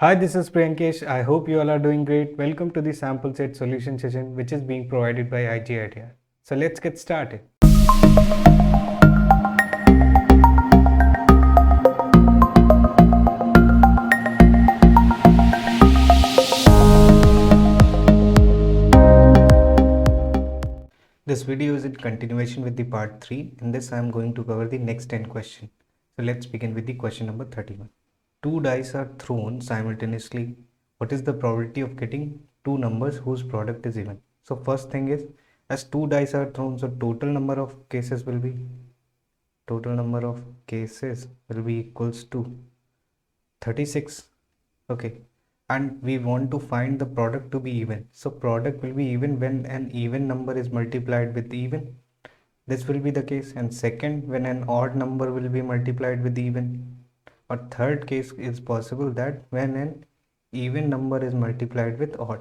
Hi, this is Priyankesh. I hope you all are doing great. Welcome to the sample set solution session which is being provided by IG Idea. So let's get started. This video is in continuation with the part 3. In this I am going to cover the next 10 questions. So let's begin with the question number 31. Two dice are thrown simultaneously. What is the probability of getting two numbers whose product is even? So first thing is, as two dice are thrown, so total number of cases will be equals to 36. Okay, and we want to find the product to be even. So product will be even when an even number is multiplied with even. This will be the case. And second, when an odd number will be multiplied with even. Or third case is possible, that when an even number is multiplied with odd.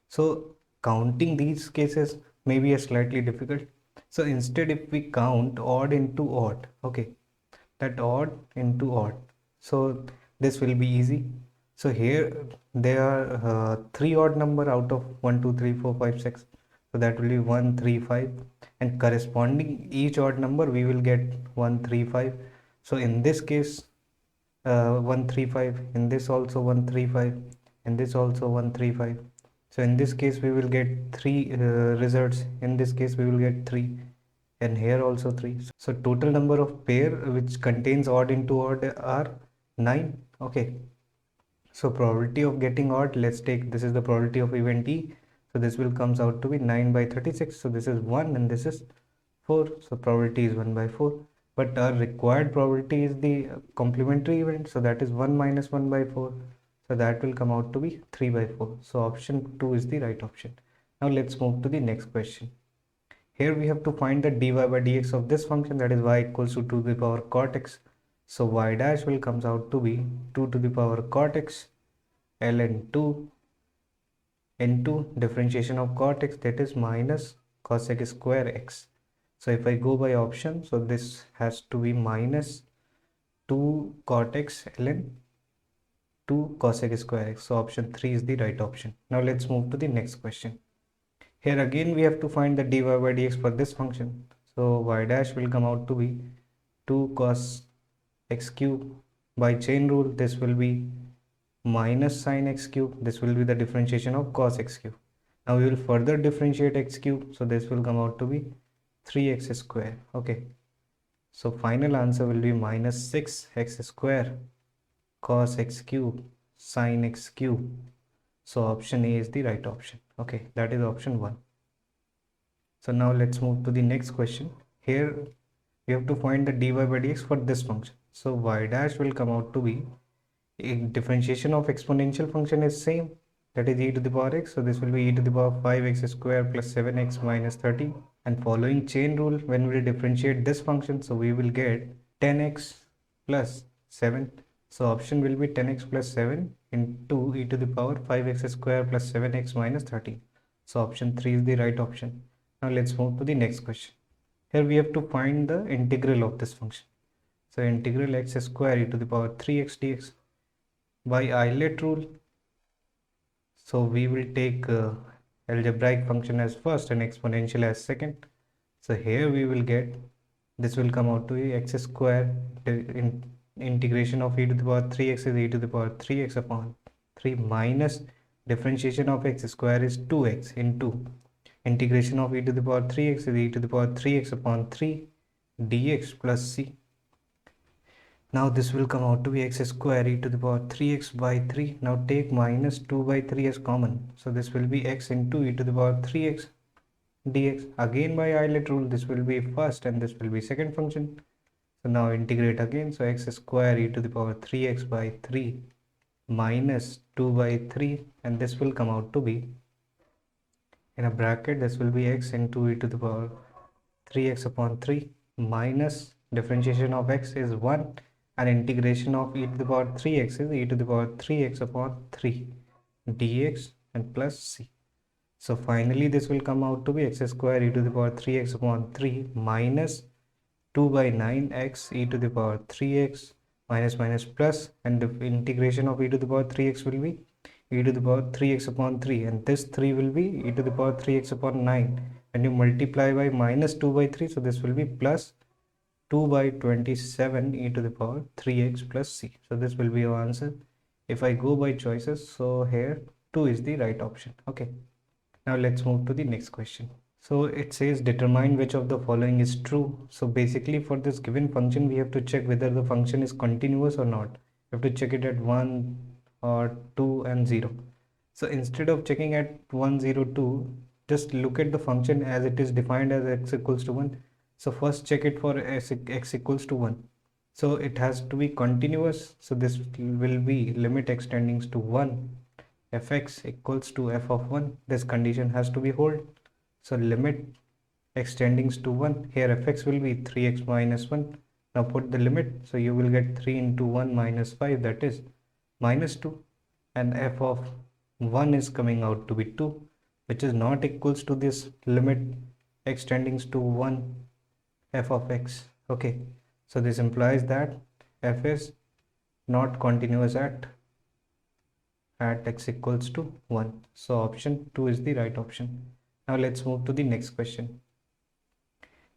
So counting these cases may be a slightly difficult. So instead, if we count odd into odd, okay, that odd into odd, so this will be easy. So here there are 3 odd number out of 1 2 3 4 5 6, so that will be 1 3 5, and corresponding each odd number we will get 1 3 5. So in this case 1 3 5, in this also 1 3 5, in this also 1 3 5. So in this case we will get 3 results, in this case we will get 3, and here also 3. So total number of pair which contains odd into odd are 9. Okay, so probability of getting odd, let's take, this is the probability of event E. So this will comes out to be 9 by 36. So this is 1 and this is 4. So probability is 1 by 4. But our required probability is the complementary event. So that is 1 minus 1 by 4. So that will come out to be 3 by 4. So option 2 is the right option. Now let's move to the next question. Here we have to find the dy by dx of this function, that is y equals to 2 to the power cot x. So y dash will comes out to be 2 to the power cot x ln 2 into differentiation of cot x, that is minus cosec square x. So if I go by option, so this has to be minus 2 cot x ln 2 cosec square x. So option 3 is the right option. Now let's move to the next question. Here again we have to find the dy by dx for this function. So y dash will come out to be 2 cos x cube. By chain rule, this will be minus sine x cube. This will be the differentiation of cos x cube. Now we will further differentiate x cube. So this will come out to be 3x square. Okay. So final answer will be minus 6x square cos x cube sine x cube. So option A is the right option. Okay, that is option 1. So now let's move to the next question. Here we have to find the dy by dx for this function. So y dash will come out to be, a differentiation of exponential function is same, that is e to the power x. So this will be e to the power 5x square plus 7x minus 30. And following chain rule, when we differentiate this function, so we will get 10x plus 7. So option will be 10x plus 7 into e to the power 5x square plus 7x minus 30. So option 3 is the right option. Now let's move to the next question. Here we have to find the integral of this function. So integral x square e to the power 3x dx by Euler rule. So we will take algebraic function as first and exponential as second. So here we will get, this will come out to be x square in integration of e to the power 3x is e to the power 3x upon 3 minus differentiation of x square is 2x into integration of e to the power 3x is e to the power 3x upon 3 dx plus c. Now this will come out to be x square e to the power 3x by 3. Now take minus 2 by 3 as common. So this will be x into e to the power 3x dx. Again by Euler rule, this will be first and this will be second function. So now integrate again. So x square e to the power 3x by 3 minus 2 by 3, and this will come out to be, in a bracket, this will be x into e to the power 3x upon 3 minus differentiation of x is 1 and integration of e to the power 3x is e to the power 3x upon 3 dx and plus c. So finally this will come out to be x square e to the power 3x upon 3 minus 2 by 9 x e to the power 3x minus minus plus, and the integration of e to the power 3x will be e to the power 3x upon 3, and this 3 will be e to the power 3x upon 9. When you multiply by minus 2 by 3, so this will be plus 2 by 27 e to the power 3x plus c. So this will be your answer. If I go by choices, so here 2 is the right option. Okay, now let's move to the next question. So it says determine which of the following is true. So basically for this given function, we have to check whether the function is continuous or not. We have to check it at 1 or 2 and 0. So instead of checking at 1, 0, 2, just look at the function as it is defined as x equals to 1. So first check it for x equals to 1. So it has to be continuous. So this will be limit extending to 1 fx equals to f of 1. This condition has to be hold. So limit extending to 1, here fx will be 3x minus 1. Now put the limit, so you will get 3 into 1 minus 5, that is minus 2, and f of 1 is coming out to be 2, which is not equals to this limit extending to 1 f of x. Okay, so this implies that f is not continuous at x equals to 1. So option 2 is the right option. Now let's move to the next question.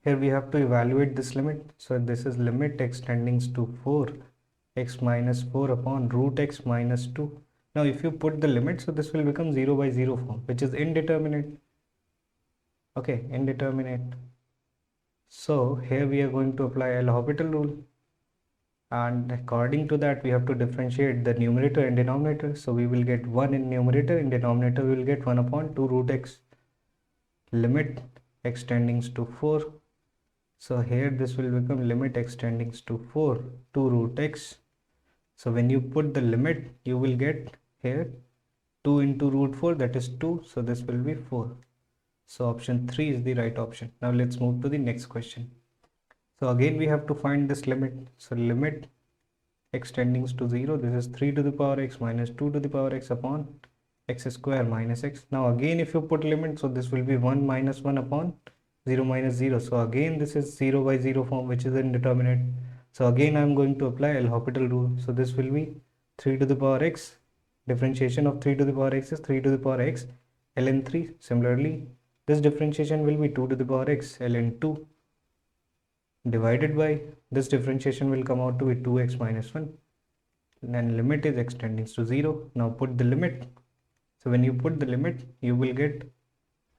Here we have to evaluate this limit. So this is limit extending to 4x minus 4 upon root x minus 2. Now if you put the limit, so this will become 0 by 0 form, which is indeterminate. Okay, indeterminate. So here we are going to apply L'Hopital rule. And according to that, we have to differentiate the numerator and denominator. So we will get 1 in numerator, in denominator we will get 1 upon 2 root x. Limit extending to 4. So here this will become limit extending to 4 2 root x. So when you put the limit, you will get here 2 into root 4, that is 2. So this will be 4. So option 3 is the right option. Now let's move to the next question. So again we have to find this limit. So limit extending to 0, this is 3 to the power x minus 2 to the power x upon x square minus x. Now again if you put limit, so this will be 1 minus 1 upon 0 minus 0. So again this is 0 by 0 form, which is indeterminate. So again I am going to apply L'Hopital rule. So this will be 3 to the power x. Differentiation of 3 to the power x is 3 to the power x ln 3. Similarly, this differentiation will be 2 to the power x ln 2 divided by this differentiation will come out to be 2x minus 1. And limit is extending to 0. Now put the limit. So when you put the limit, you will get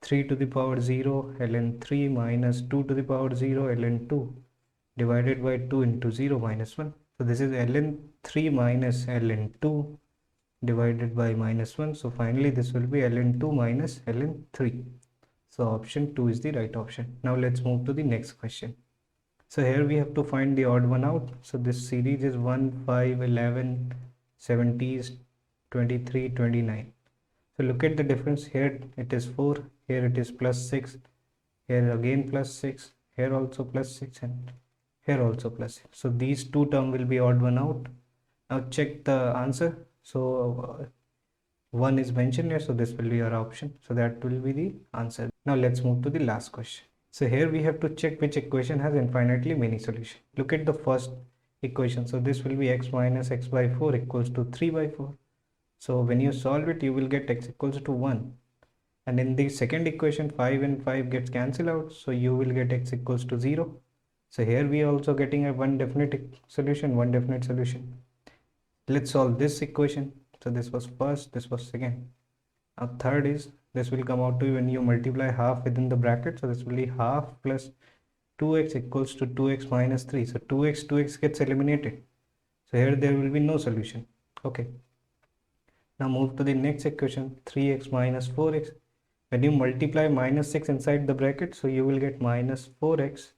3 to the power 0 ln 3 minus 2 to the power 0 ln 2 divided by 2 into 0 minus 1. So this is ln 3 minus ln 2 divided by minus 1. So finally this will be ln 2 minus ln 3. So option 2 is the right option. Now let's move to the next question. So here we have to find the odd one out. So this series is 1, 5, 11, 70s, 23, 29. So look at the difference. Here it is 4, here it is plus 6, here again plus 6, here also plus 6, and here also plus 6. So these two terms will be odd one out. Now check the answer. So 1 is mentioned here, so this will be our option. So that will be the answer. Now let's move to the last question. So here we have to check which equation has infinitely many solutions. Look at the first equation. So this will be x minus x by 4 equals to 3 by 4. So when you solve it, you will get x equals to 1. And in the second equation, 5 and 5 gets cancelled out. So you will get x equals to 0. So here we are also getting a one definite solution. Let's solve this equation. So this was first, this was second. Now third is, this will come out to when you multiply half within the bracket. So this will be half plus 2x equals to 2x minus 3. So 2x gets eliminated. So here there will be no solution. Okay. Now move to the next equation, 3x minus 4x. When you multiply minus 6 inside the bracket, so you will get minus 4x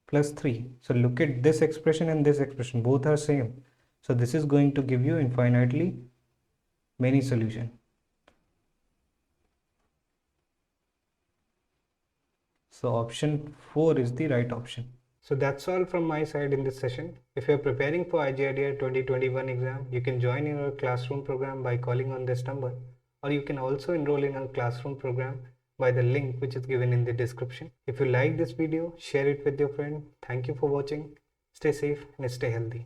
plus 3. So look at this expression and this expression, both are same. So this is going to give you infinitely many solution. So option 4 is the right option. So that's all from my side in this session. If you're preparing for IGIDR 2021 exam, you can join in our classroom program by calling on this number, or you can also enroll in our classroom program by the link which is given in the description. If you like this video, share it with your friend. Thank you for watching. Stay safe and stay healthy.